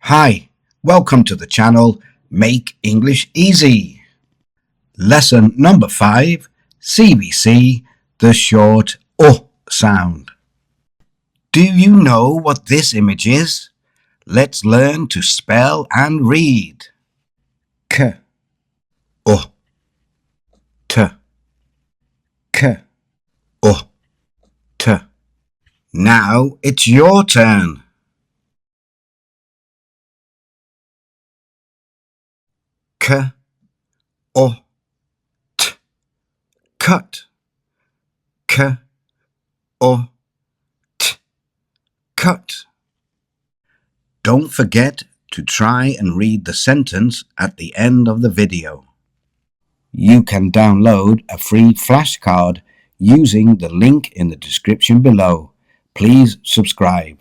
Hi, welcome to the channel Make English Easy. Lesson number 5, CVC, the short O sound. Do you know what this image is? Let's learn to spell and read. K, O, T, K, O, T. Now it's your turn. K, O, T, cut. K, O, T, cut. Don't forget to try and read the sentence at the end of the video. You can download a free flashcard using the link in the description below. Please subscribe.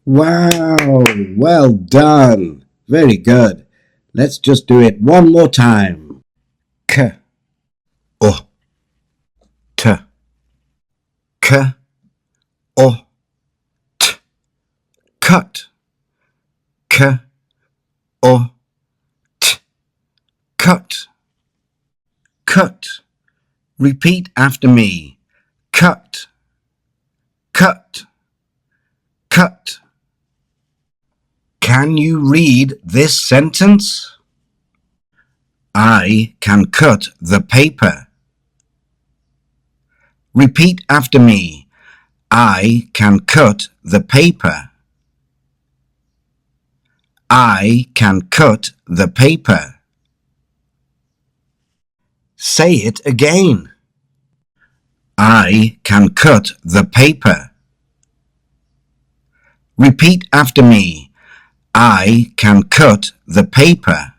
Wow, well done. Very good. Let's just do it one more time. K, O, T, K, O, T, cut. K, O, T, cut. Cut. Repeat after me. Cut, cut, cut. Can you read this sentence? I can cut the paper. Repeat after me. I can cut the paper. I can cut the paper. Say it again. I can cut the paper. Repeat after me. I can cut the paper.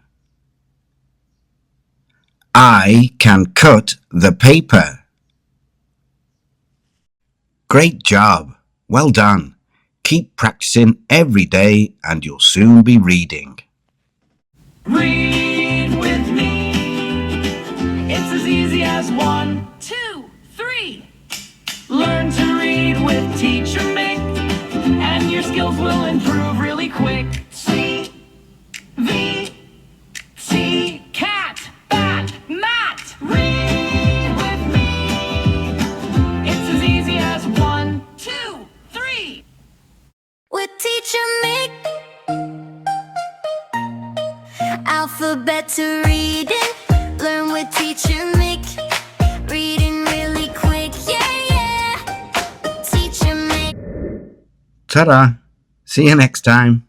I can cut the paper. Great job. Well done. Keep practicing every day and you'll soon be reading. Read with me. It's as easy as 1, 2, 3. Learn to read with Teacher Mick, and your skills will improve really quick. C, V, T, cat, bat, mat. Read with me. It's as easy as 1, 2, 3. With Teacher Mick, alphabet to reading. Learn with Teacher Mick, reading really quick. Yeah, yeah. Teacher Mick. Ta-da! See you next time.